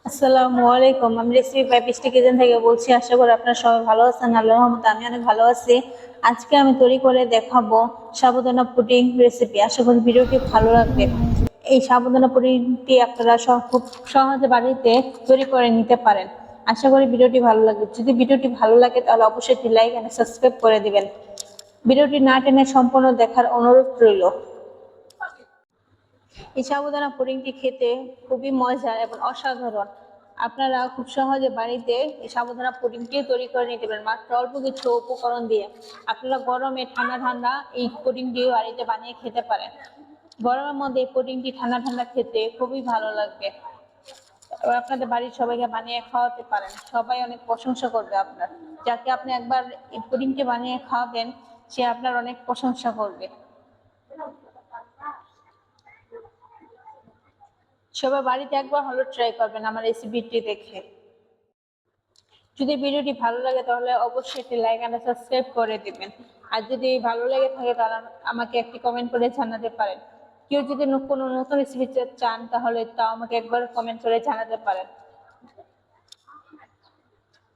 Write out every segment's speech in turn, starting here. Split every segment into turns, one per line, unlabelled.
আসসালামু আলাইকুম। আমি রেসিপি 5 কিচেন থেকে বলছি। আশা করি আপনারা সবাই ভালো আছেন। আল্লাহর রহমতে আমি অনেক ভালো আছি। আজকে আমি তৈরি করে দেখাবো সাবুদানা পুডিং রেসিপি। আশা করি ভিডিওটি ভালো লাগবে। এই সাবুদানা পুডিংটি আপনারা খুব সহজে বাড়িতে তৈরি করে নিতে পারেন। আশা করি ভিডিওটি ভালো লাগবে। যদি ভিডিওটি ভালো লাগে তাহলে অবশ্যই একটি লাইক এন্ড সাবস্ক্রাইব করে দিবেন। ভিডিওটি না টেনে সম্পূর্ণ দেখার অনুরোধ রইল। এই সাবুদানা পুডিংটি খেতে খুবই মজা এবং অসাধারণ। আপনারা খুব সহজে বাড়িতে এই সাবুদানা পুডিংটি তৈরি করে নিতে পারেন মাত্র অল্প কিছু উপকরণ দিয়ে। আপনারা গরমে ঠান্ডা ঠান্ডা এই পুডিংটি বাড়িতে বানিয়ে খেতে পারেন। গরমের মধ্যে এই পুডিংটি ঠান্ডা ঠান্ডা খেতে খুবই ভালো লাগবে। আপনাদের বাড়ির সবাইকে বানিয়ে খাওয়াতে পারেন, সবাই অনেক প্রশংসা করবে আপনার। যাকে আপনি একবার এই পুডিংটি বানিয়ে খাওয়াবেন সে আপনার অনেক প্রশংসা করবে। সবাই বাড়িতে একবার হলো ট্রাই করবেন আমার রেসিপিটি দেখে। যদি ভিডিওটি ভালো লাগে তাহলে অবশ্যই একটি লাইক এন্ড সাবস্ক্রাইব করে দিবেন। আর যদি ভালো লেগে থাকে তাহলে আমাকে একটি কমেন্ট করে জানাতে পারেন। কেউ যদি কোনো নতুন রেসিপি চান তাহলে তাও আমাকে একবার কমেন্ট করে জানাতে পারেন।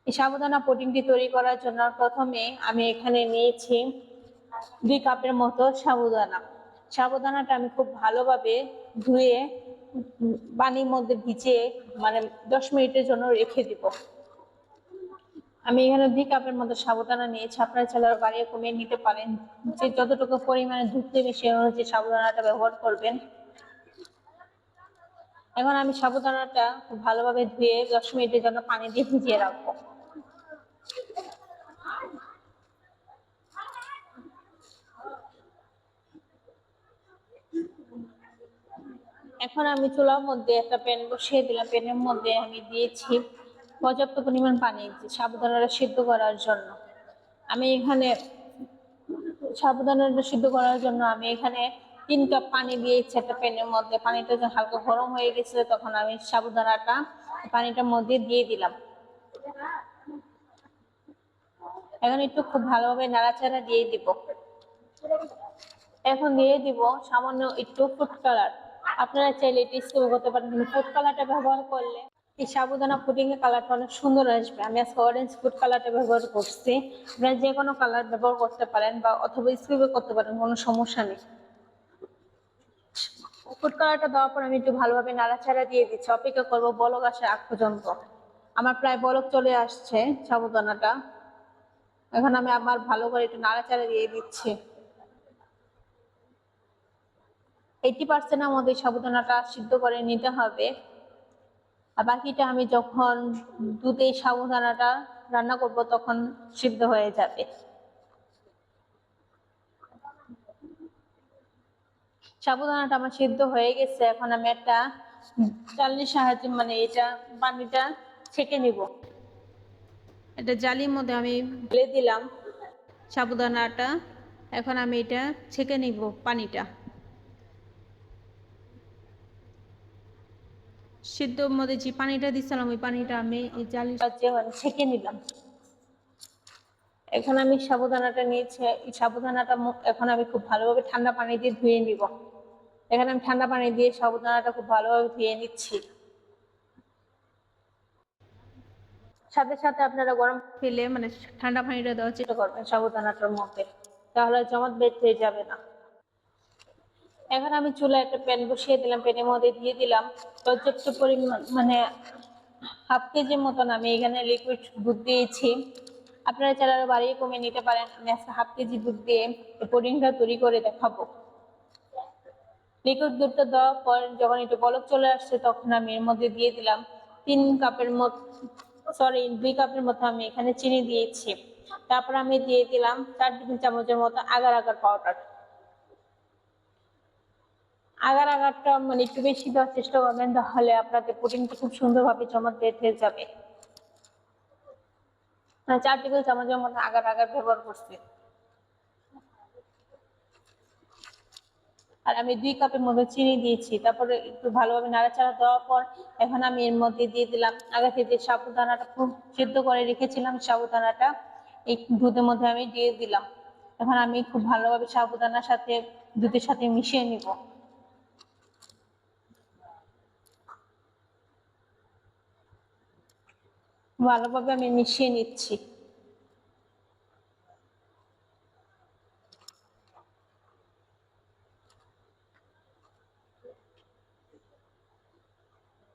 এই সাবুদানা পুডিংটি তৈরি করার জন্য প্রথমে আমি এখানে নিয়েছি 2 কাপের মতো সাবুদানা। সাবুদানাটা আমি খুব ভালোভাবে ধুয়ে পানির মধ্যে ভিজিয়ে 10 মিনিটের জন্য রেখে দিব। আমি এখানে 2 কাপের মতো সাবুদানা নিয়েছি। আপনারা চাইলে বাড়িয়ে কমিয়ে নিতে পারেন। যে যতটুকু পরিমাণে দুধ দেবে সে অনুযায়ী সাবুদানাটা ব্যবহার করবেন। এখন আমি সাবুদানাটা খুব ভালোভাবে ধুয়ে 10 মিনিটের জন্য পানি দিয়ে ভিজিয়ে রাখবো। এখন আমি চুলার মধ্যে একটা প্যান বসিয়ে দিলাম। প্যানের মধ্যে আমি দিয়েছি পর্যাপ্ত পরিমাণ পানি সাবুদানাটা সিদ্ধ করার জন্য। আমি এখানে সাবুদানাটা সিদ্ধ করার জন্য আমি এখানে 3 কাপ পানি দিয়েছি একটা প্যানের মধ্যে। পানিটা যখন হালকা গরম হয়ে গেছে তখন আমি সাবুদানাটা পানিটার মধ্যে দিয়ে দিলাম। এখন একটু খুব ভালোভাবে নাড়াচাড়া দিয়ে দিব। এখন দিয়ে দিব সামান্য একটু ফুড কালার। আপনারা চাইলে এটি স্কিপ করতে পারেন, কিন্তু ফুড কালারটা ব্যবহার করলে এই সাবুদানা পুডিং এর কালারটা অনেক সুন্দর আসবে। আমি আজকে অরেঞ্জ ফুড কালারটা ব্যবহার করছি। আপনারা যে কোনো কালার ব্যবহার করতে পারেন বা অথবা স্কিপ করতে পারেন, কোনো সমস্যা নেই। ফুড কালারটা দেওয়ার পর আমি একটু ভালোভাবে নাড়াচাড়া দিয়ে দিচ্ছি। অপেক্ষা করবো বলক আসার আগ পর্যন্ত। আমার প্রায় বলক চলে আসছে সাবুদানাটা। এখন আমি আবার ভালো করে একটু নাড়াচাড়া দিয়ে দিচ্ছি। 80% আমাদের সাবুদানাটা সিদ্ধ করে নিতে হবে। আর বাকিটা আমি যখন দুধে সাবুদানাটা রান্না করব তখন সিদ্ধ হয়ে যাবে। সাবুদানাটা আমার সিদ্ধ হয়ে গেছে। এখন আমি একটা চালনির সাহায্যে এটা পানিটা ছেঁকে নিব। এটা জালির মধ্যে আমি ঢেলে দিলাম সাবুদানাটা। এখন আমি এটা ছেঁকে নিব পানিটা। সিদ্ধর মধ্যে যে পানিটা দিচ্ছিলাম ওই পানিটা আমি এই জালির সাহায্যে ছেঁকে নিলাম। এখন আমি সাবুদানাটা নিয়েছি। এই সাবুদানাটা এখন আমি খুব ভালোভাবে ঠান্ডা পানি দিয়ে ধুয়ে নিব। এখানে আমি ঠান্ডা পানি দিয়ে সাবুদানাটা খুব ভালোভাবে ধুয়ে নিচ্ছি। সাথে সাথে আপনারা গরম ফেলে ঠান্ডা পানিটা দেওয়ার চেষ্টা করবেন সাবুদানাটার মধ্যে, তাহলে জমাট বের হয়ে যাবে না। এখন আমি চুলায় একটা প্যান বসিয়ে দিলাম। প্যানের মধ্যে দিয়ে দিলাম পর্যাপ্ত পরিমাণ হাফ কেজির মতন আমি এখানে লিকুইড দুধ দিয়েছি। আপনারা চাইলে বাড়িয়ে কমিয়ে নিতে পারেন। আমি আজকে হাফ কেজি দুধ দিয়ে পুডিংটা তৈরি করে দেখাবো। লিকুইড দুধটা দেওয়ার পর যখন একটু বলক চলে আসছে তখন আমি এর মধ্যে দিয়ে দিলাম 2 কাপের মতো আমি এখানে চিনি দিয়েছি। তারপর আমি দিয়ে দিলাম 4 টেবিল চামচের মতো আগার আগার পাউডার। আগার আগারটা একটু বেশি দেওয়ার চেষ্টা করবেন, তাহলে আপনাদের পুডিংটা খুব সুন্দরভাবে জমাট বের হয়ে যাবে। 4 টেবিল চামচের মতো আগার আগার ব্যবহার করছি। আর আমি 2 কাপের মতো চিনি দিয়েছি। তারপরে একটু ভালোভাবে নাড়াচাড়া দেওয়ার পর এখন আমি এর মধ্যে দিয়ে দিলাম আগে থেকে সাবুদানাটা খুব সিদ্ধ করে রেখেছিলাম। সাবুদানাটা এই দুধের মধ্যে আমি দিয়ে দিলাম। এখন আমি খুব ভালোভাবে সাবুদানার সাথে দুধের সাথে মিশিয়ে নিব। ভালোভাবে আমি মিশিয়ে নিচ্ছি।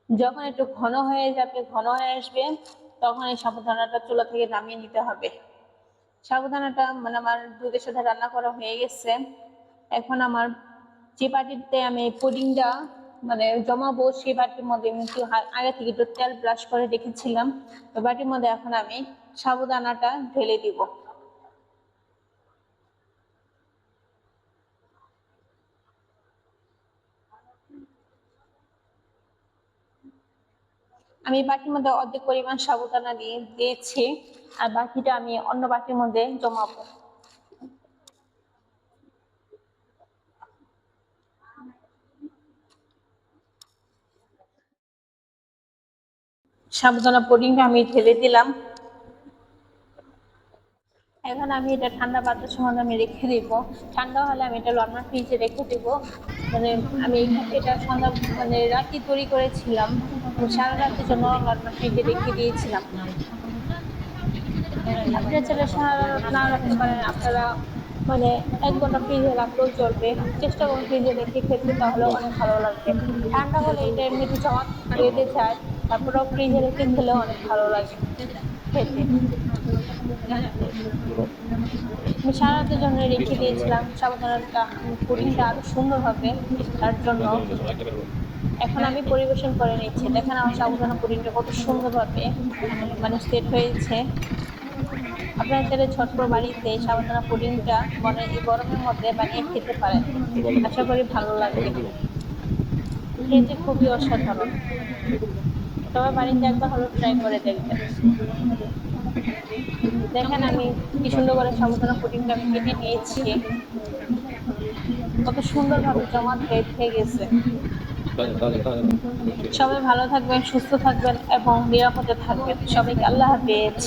যখন একটু ঘন হয়ে যাবে, ঘন হয়ে আসবে, তখন এই সাবুদানাটা চুলা থেকে নামিয়ে নিতে হবে। সাবুদানাটা মানে আমার দুধের সাথে রান্না করা হয়ে গেছে। এখন আমার যে বাটিতে আমি পুডিংটা মানে জমাবো, সেই বাটির মধ্যে আমি একটু আগে থেকে একটু তেল ব্রাশ করে রেখেছিলাম। ওই বাটির মধ্যে এখন আমি সাবুদানাটা ঢেলে দিব। আমি বাটির মধ্যে অর্ধেক পরিমাণ সাবুদানা দিয়েছি, আর বাকিটা আমি অন্য বাটির মধ্যে জমাবো। সাবুদানা পুডিংটা আমি ঢেলে দিলাম। এখন আমি এটা ঠান্ডা বাতাস সময় আমি রেখে দিব। ঠান্ডা হলে আমি এটা নরমাল ফ্রিজে রেখে দিব। মানে আমি এটা সন্ধ্যা মানে রাতে তৈরি করেছিলাম, সারা রাতের জন্য নরমাল ফ্রিজে রেখে দিয়েছিলাম। আপনারা চাইলে সারা রাত না রাখতে পারেন, আপনারা মানে 1 ঘন্টা ফ্রিজে রাখলেও চলবে। চেষ্টা করুন ফ্রিজে রেখে খেতে, তাহলে অনেক ভালো লাগবে। ঠান্ডা হলে এটা এমনিতে জমা বেঁধে যায়, তারপরেও ফ্রিজে রেখে খেলে অনেক ভালো লাগে খেতে। আমি সারা রাতের জন্য রেখে দিয়েছিলাম সাবুদানাটা, পুডিংটা আরো সুন্দর হবে তার জন্য। এখন আমি পরিবেশন করে নিচ্ছি। দেখেন আমার সাবুদানা পুডিংটা কত সুন্দরভাবে মানে সেট হয়েছে। আপনারা চাইলে ছোট্ট বাড়িতে সাবুদানা পুডিংটা মানে এই গরমের মধ্যে বানিয়ে খেতে পারেন। আশা করি ভালো লাগবে। খেতে খুবই অসাধারণ। সবাই বাড়িতে একবার হলো ট্রাই করে দেখবেন। দেখেন আমি কি সুন্দর করে সাবুদানা পুডিংটা আমি কেটে নিয়েছি, কত সুন্দরভাবে জমাট হয়ে গেছে। সবাই ভালো থাকবেন, সুস্থ থাকবেন এবং নিরাপদে থাকবেন। সবাইকে আল্লাহ হাফেজ।